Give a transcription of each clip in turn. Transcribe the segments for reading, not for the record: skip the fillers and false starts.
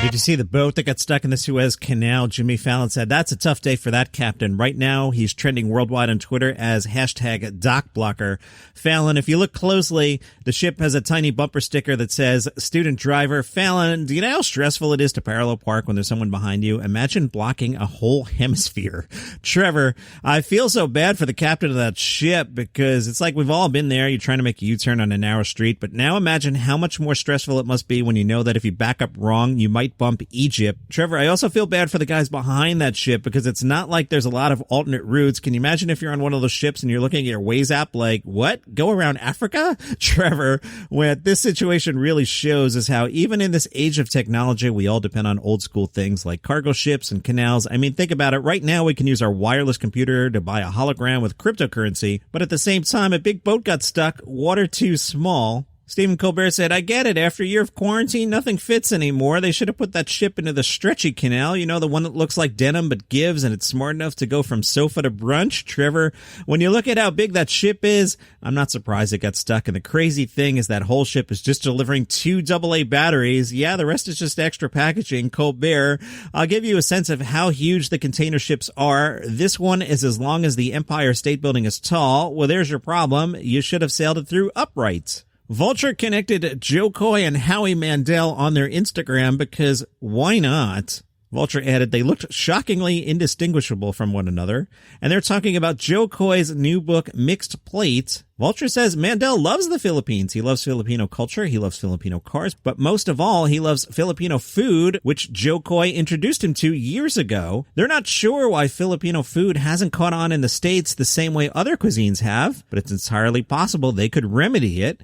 Did you see the boat that got stuck in the Suez Canal? Jimmy Fallon said, that's a tough day for that captain. Right now, he's trending worldwide on Twitter as hashtag DocBlocker. Fallon, if you look closely, the ship has a tiny bumper sticker that says, student driver. Fallon, do you know how stressful it is to parallel park when there's someone behind you? Imagine blocking a whole hemisphere. Trevor, I feel so bad for the captain of that ship because it's like we've all been there. You're trying to make a U-turn on a narrow street, but now imagine how much more stressful it must be when you know that if you back up wrong, you might bump Egypt. Trevor, I also feel bad for the guys behind that ship because it's not like there's a lot of alternate routes. Can you imagine if you're on one of those ships and you're looking at your Waze app like, what? Go around Africa? Trevor, what this situation really shows is how even in this age of technology, we all depend on old school things like cargo ships and canals. I mean, think about it. Right now, we can use our wireless computer to buy a hologram with cryptocurrency, but at the same time, a big boat got stuck, water too small. Stephen Colbert said, I get it. After a year of quarantine, nothing fits anymore. They should have put that ship into the stretchy canal. You know, the one that looks like denim but gives, and it's smart enough to go from sofa to brunch. Trevor, when you look at how big that ship is, I'm not surprised it got stuck. And the crazy thing is that whole ship is just delivering 2 AA batteries. Yeah, the rest is just extra packaging. Colbert, I'll give you a sense of how huge the container ships are. This one is as long as the Empire State Building is tall. Well, there's your problem. You should have sailed it through upright. Vulture connected Joe Koy and Howie Mandel on their Instagram because why not? Vulture added they looked shockingly indistinguishable from one another, and they're talking about Joe Koy's new book, Mixed Plate. Vulture says Mandel loves the Philippines. He loves Filipino culture. He loves Filipino cars. But most of all, he loves Filipino food, which Joe Koy introduced him to years ago. They're not sure why Filipino food hasn't caught on in the States the same way other cuisines have, but it's entirely possible they could remedy it.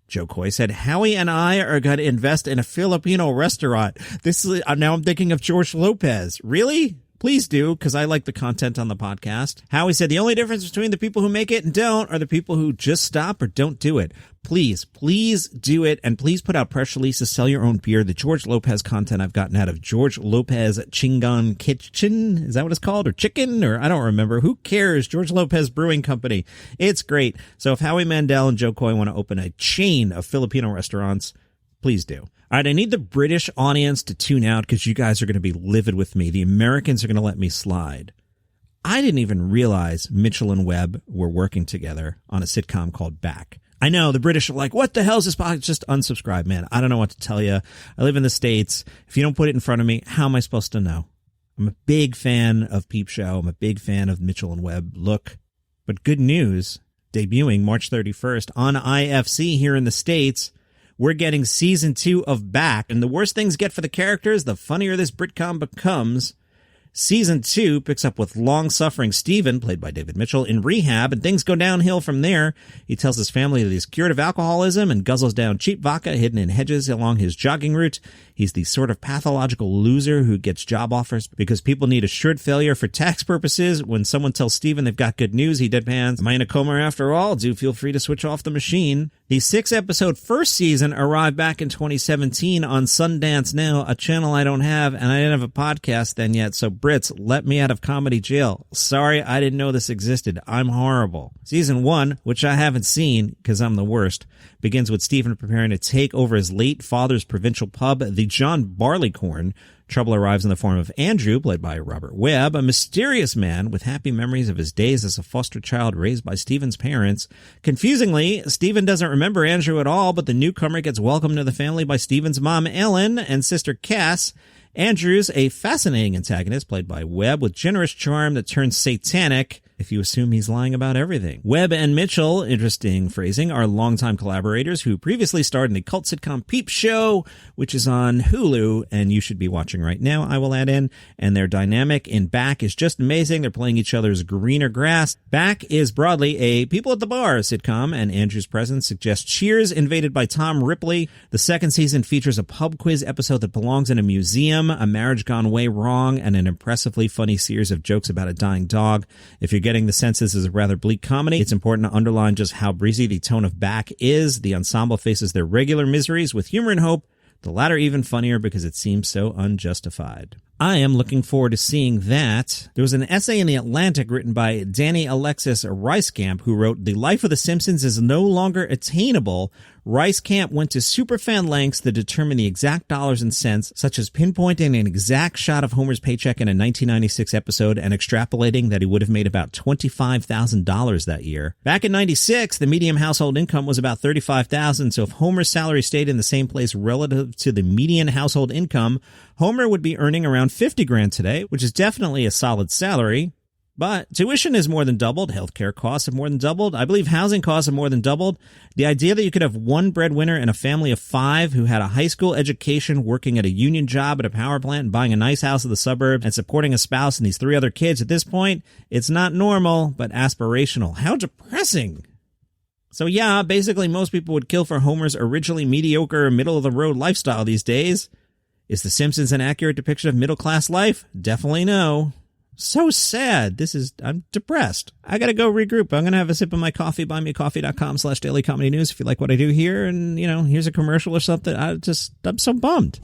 Joe Koy said, Howie and I are going to invest in a Filipino restaurant. Now I'm thinking of George Lopez. Really? Please do, because I like the content on the podcast. Howie said the only difference between the people who make it and don't are the people who just stop or don't do it. Please do it, and please put out press releases, sell your own beer. The George Lopez content I've gotten out of George Lopez Chingon Kitchen, is that what it's called? Or Chicken? Or I don't remember. Who cares? George Lopez Brewing Company. It's great. So if Howie Mandel and Joe Koy want to open a chain of Filipino restaurants, please do. All right, I need the British audience to tune out because you guys are going to be livid with me. The Americans are going to let me slide. I didn't even realize Mitchell and Webb were working together on a sitcom called Beck. I know the British are like, what the hell is this podcast? Just unsubscribe, man. I don't know what to tell you. I live in the States. If you don't put it in front of me, how am I supposed to know? I'm a big fan of Peep Show. I'm a big fan of Mitchell and Webb. Look, but good news, debuting March 31st on IFC here in the States. We're getting season 2 of Beck, and the worse things get for the characters, the funnier this Britcom becomes. Season 2 picks up with long-suffering Steven, played by David Mitchell, in rehab, and things go downhill from there. He tells his family that he's cured of alcoholism and guzzles down cheap vodka hidden in hedges along his jogging route. He's the sort of pathological loser who gets job offers because people need assured failure for tax purposes. When someone tells Steven they've got good news, he deadpans, am I in a coma after all? Do feel free to switch off the machine. The 6-episode first season arrived back in 2017 on Sundance Now, a channel I don't have, and I didn't have a podcast then yet, so Brits, let me out of comedy jail. Sorry, I didn't know this existed. I'm horrible. Season 1, which I haven't seen because I'm the worst, begins with Stephen preparing to take over his late father's provincial pub, the John Barleycorn. Trouble arrives in the form of Andrew, played by Robert Webb, a mysterious man with happy memories of his days as a foster child raised by Stephen's parents. Confusingly, Stephen doesn't remember Andrew at all, but the newcomer gets welcomed to the family by Stephen's mom, Ellen, and sister Cass. Andrew's a fascinating antagonist, played by Webb, with generous charm that turns satanic if you assume he's lying about everything. Webb and Mitchell, interesting phrasing, are longtime collaborators who previously starred in the cult sitcom Peep Show, which is on Hulu, and you should be watching right now, I will add in. And their dynamic in Beck is just amazing. They're playing each other's greener grass. Beck is broadly a people at the bar sitcom, and Andrew's presence suggests Cheers invaded by Tom Ripley. The second season features a pub quiz episode that belongs in a museum, a marriage gone way wrong, and an impressively funny series of jokes about a dying dog. If you're getting the sense this is a rather bleak comedy, it's important to underline just how breezy the tone of Beck is. The ensemble faces their regular miseries with humor and hope, the latter even funnier because it seems so unjustified. I am looking forward to seeing that. There was an essay in The Atlantic written by Danny Alexis Reiskamp, who wrote, "The life of the Simpsons is no longer attainable. Rice Camp went to superfan lengths to determine the exact dollars and cents, such as pinpointing an exact shot of Homer's paycheck in a 1996 episode and extrapolating that he would have made about $25,000 that year. Back in 96, the median household income was about $35,000, so if Homer's salary stayed in the same place relative to the median household income, Homer would be earning around $50,000 today, which is definitely a solid salary. But tuition is more than doubled. Healthcare costs have more than doubled. I believe housing costs have more than doubled. The idea that you could have one breadwinner in a family of 5 who had a high school education, working at a union job at a power plant, and buying a nice house in the suburbs, and supporting a spouse and these 3 other kids at this point, it's not normal, but aspirational. How depressing. So yeah, basically most people would kill for Homer's originally mediocre, middle-of-the-road lifestyle these days. Is The Simpsons an accurate depiction of middle-class life? Definitely no. So sad. I'm depressed. I gotta go regroup. I'm gonna have a sip of my coffee. buymeacoffee.com/dailycomedynews if you like what I do here. And, here's a commercial or something. I'm so bummed.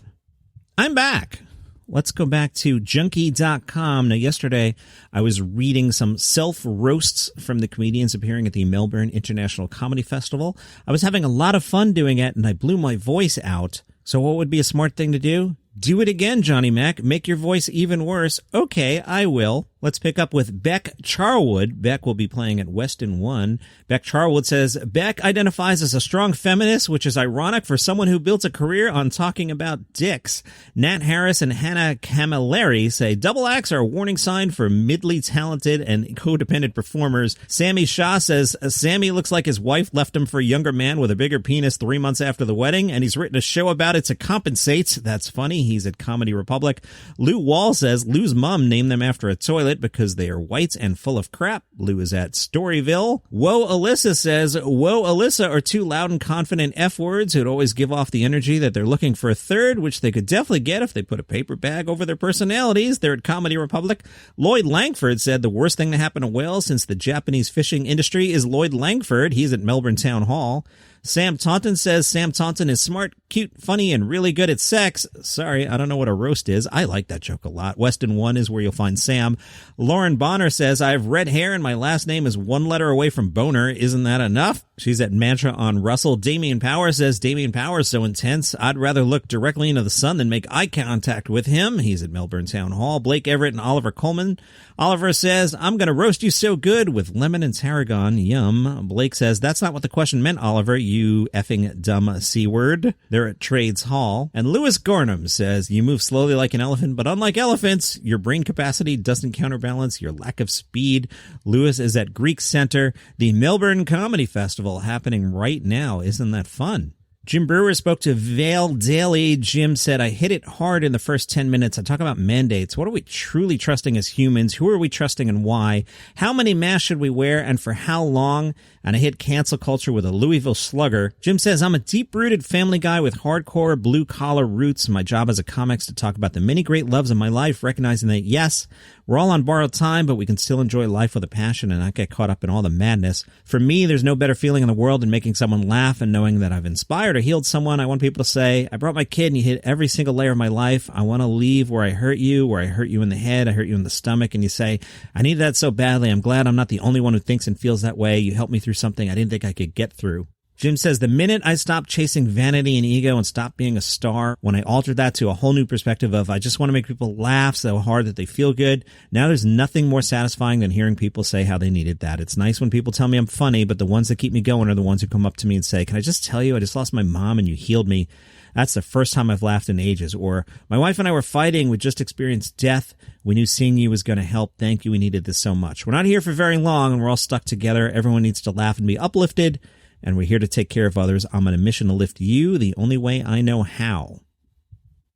I'm back. Let's go back to junkie.com. Now, yesterday, I was reading some self-roasts from the comedians appearing at the Melbourne International Comedy Festival. I was having a lot of fun doing it, and I blew my voice out. So what would be a smart thing to do? Do it again, Johnny Mac. Make your voice even worse. Okay, I will. Let's pick up with Beck Charwood. Beck will be playing at Weston 1. Beck Charwood says, Beck identifies as a strong feminist, which is ironic for someone who built a career on talking about dicks. Nat Harris and Hannah Camilleri say double acts are a warning sign for midly talented and codependent performers. Sammy Shah says, Sammy looks like his wife left him for a younger man with a bigger penis 3 months after the wedding, and he's written a show about it to compensate. That's funny. He's at Comedy Republic. Lou Wall says Lou's mom named them after a toilet because they are white and full of crap. Lou is at Storyville. Whoa Alyssa says, Whoa Alyssa are 2 loud and confident F words who'd always give off the energy that they're looking for a third, which they could definitely get if they put a paper bag over their personalities. They're at Comedy Republic. Lloyd Langford said the worst thing to happen to whales since the Japanese fishing industry is Lloyd Langford. He's at Melbourne Town Hall. Sam Taunton says Sam Taunton is smart, cute, funny, and really good at sex. Sorry, I don't know what a roast is. I like that joke a lot. Weston 1 is where you'll find Sam. Lauren Bonner says, I have red hair and my last name is 1 letter away from boner. Isn't that enough? She's at Mantra on Russell. Damian Power says, Damian Power is so intense, I'd rather look directly into the sun than make eye contact with him. He's at Melbourne Town Hall. Blake Everett and Oliver Coleman. Oliver says, I'm going to roast you so good with lemon and tarragon. Yum. Blake says, that's not what the question meant, Oliver, you effing dumb C-word. They're at Trades Hall. And Lewis Gornham says, you move slowly like an elephant, but unlike elephants, your brain capacity doesn't counterbalance your lack of speed. Lewis is at Greek Center, the Melbourne Comedy Festival happening right now. Isn't that fun? Jim Brewer spoke to Vale Daily. Jim said, I hit it hard in the first 10 minutes. I talk about mandates. What are we truly trusting as humans? Who are we trusting and why? How many masks should we wear and for how long? And I hit cancel culture with a Louisville slugger. Jim says, I'm a deep-rooted family guy with hardcore blue-collar roots. My job as a comic is to talk about the many great loves of my life, recognizing that, yes, we're all on borrowed time, but we can still enjoy life with a passion and not get caught up in all the madness. For me, there's no better feeling in the world than making someone laugh and knowing that I've inspired or healed someone. I want people to say, I brought my kid and you hit every single layer of my life. I want to leave where I hurt you in the head, I hurt you in the stomach, and you say, I needed that so badly. I'm glad I'm not the only one who thinks and feels that way. You helped me through something I didn't think I could get through. Jim says, the minute I stopped chasing vanity and ego and stopped being a star, when I altered that to a whole new perspective of I just want to make people laugh so hard that they feel good, now there's nothing more satisfying than hearing people say how they needed that. It's nice when people tell me I'm funny, but the ones that keep me going are the ones who come up to me and say, can I just tell you, I just lost my mom and you healed me. That's the first time I've laughed in ages. Or, my wife and I were fighting. We just experienced death. We knew seeing you was going to help. Thank you. We needed this so much. We're not here for very long, and we're all stuck together. Everyone needs to laugh and be uplifted, and we're here to take care of others. I'm on a mission to lift you the only way I know how.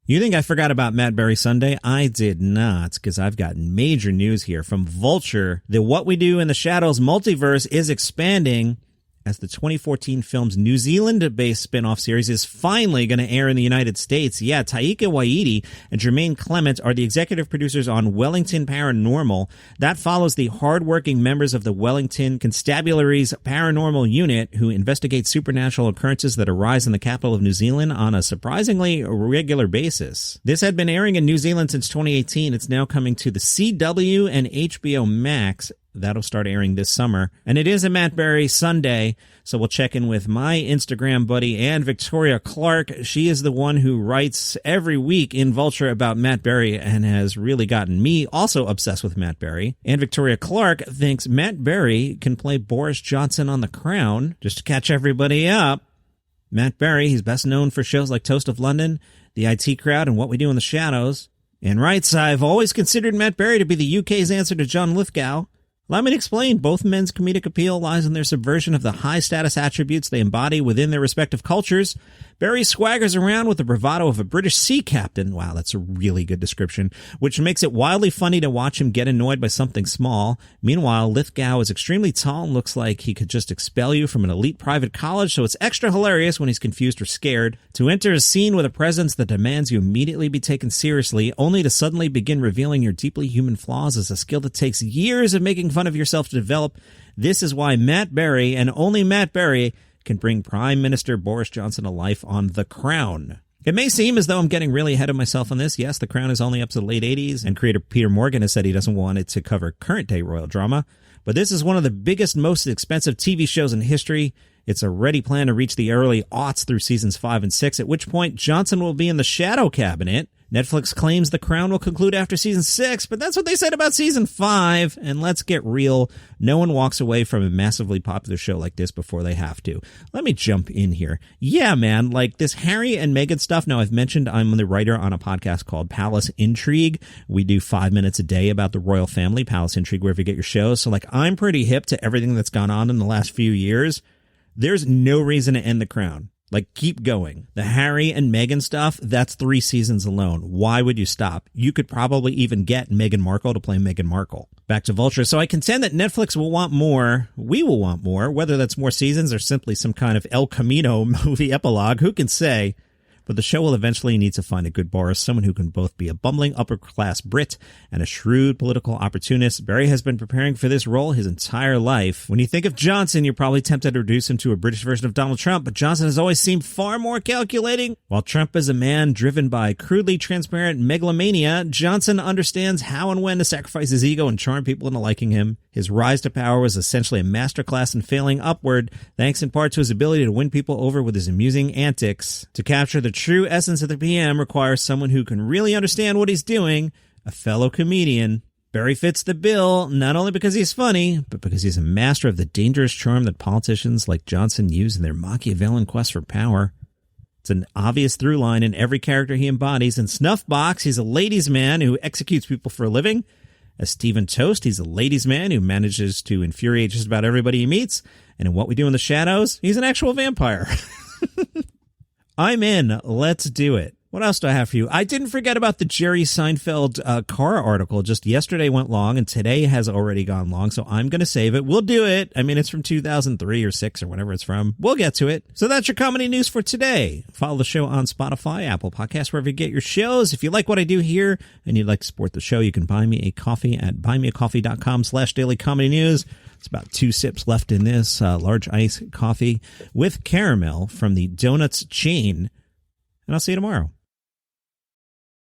You think I forgot about Matt Berry Sunday? I did not, because I've got major news here from Vulture. The What We Do in the Shadows multiverse is expanding as the 2014 film's New Zealand-based spinoff series is finally going to air in the United States. Yeah, Taika Waititi and Jermaine Clement are the executive producers on Wellington Paranormal. That follows the hardworking members of the Wellington Constabulary's Paranormal Unit who investigate supernatural occurrences that arise in the capital of New Zealand on a surprisingly regular basis. This had been airing in New Zealand since 2018. It's now coming to the CW and HBO Max. That'll start airing this summer. And it is a Matt Berry Sunday, so we'll check in with my Instagram buddy and Victoria Clark. She is the one who writes every week in Vulture about Matt Berry and has really gotten me also obsessed with Matt Berry. And Victoria Clark thinks Matt Berry can play Boris Johnson on The Crown. Just to catch everybody up, Matt Berry, he's best known for shows like Toast of London, The IT Crowd, and What We Do in the Shadows. And writes, I've always considered Matt Berry to be the UK's answer to John Lithgow. Allow me to explain. Both men's comedic appeal lies in their subversion of the high-status attributes they embody within their respective cultures. Berry swaggers around with the bravado of a British sea captain. Wow, that's a really good description, which makes it wildly funny to watch him get annoyed by something small. Meanwhile, Lithgow is extremely tall and looks like he could just expel you from an elite private college, so it's extra hilarious when he's confused or scared. To enter a scene with a presence that demands you immediately be taken seriously, only to suddenly begin revealing your deeply human flaws, is a skill that takes years of making fun of yourself to develop. This is why Matt Berry, and only Matt Berry, can bring Prime Minister Boris Johnson to life on The Crown. It may seem as though I'm getting really ahead of myself on this. Yes, The Crown is only up to the late 80s, and creator Peter Morgan has said he doesn't want it to cover current-day royal drama. But this is one of the biggest, most expensive TV shows in history. It's already planned to reach the early aughts through seasons 5 and 6, at which point Johnson will be in the shadow cabinet. Netflix claims The Crown will conclude after season 6, but that's what they said about season 5. And let's get real. No one walks away from a massively popular show like this before they have to. Let me jump in here. Yeah, man, like this Harry and Meghan stuff. Now, I've mentioned I'm the writer on a podcast called Palace Intrigue. We do 5 minutes a day about the royal family, Palace Intrigue, wherever you get your shows. So, like, I'm pretty hip to everything that's gone on in the last few years. There's no reason to end The Crown. Like, keep going. The Harry and Meghan stuff, that's 3 seasons alone. Why would you stop? You could probably even get Meghan Markle to play Meghan Markle. Back to Vulture. So I contend that Netflix will want more. We will want more. Whether that's more seasons or simply some kind of El Camino movie epilogue, who can say? But the show will eventually need to find a good Boris, someone who can both be a bumbling upper-class Brit and a shrewd political opportunist. Berry has been preparing for this role his entire life. When you think of Johnson, you're probably tempted to reduce him to a British version of Donald Trump, but Johnson has always seemed far more calculating. While Trump is a man driven by crudely transparent megalomania, Johnson understands how and when to sacrifice his ego and charm people into liking him. His rise to power was essentially a masterclass in failing upward, thanks in part to his ability to win people over with his amusing antics. To capture the true essence of the PM requires someone who can really understand what he's doing, a fellow comedian. Berry fits the bill, not only because he's funny, but because he's a master of the dangerous charm that politicians like Johnson use in their Machiavellian quest for power. It's an obvious through line in every character he embodies. In Snuffbox, he's a ladies' man who executes people for a living. As Stephen Toast, he's a ladies' man who manages to infuriate just about everybody he meets. And in What We Do in the Shadows, he's an actual vampire. I'm in. Let's do it. What else do I have for you? I didn't forget about the Jerry Seinfeld car article. Just yesterday went long, and today has already gone long, so I'm going to save it. We'll do it. I mean, it's from 2003 or 6 or whatever it's from. We'll get to it. So that's your comedy news for today. Follow the show on Spotify, Apple Podcasts, wherever you get your shows. If you like what I do here and you'd like to support the show, you can buy me a coffee at buymeacoffee.com/dailycomedynews. It's about 2 sips left in this large ice coffee with caramel from the Donuts chain. And I'll see you tomorrow.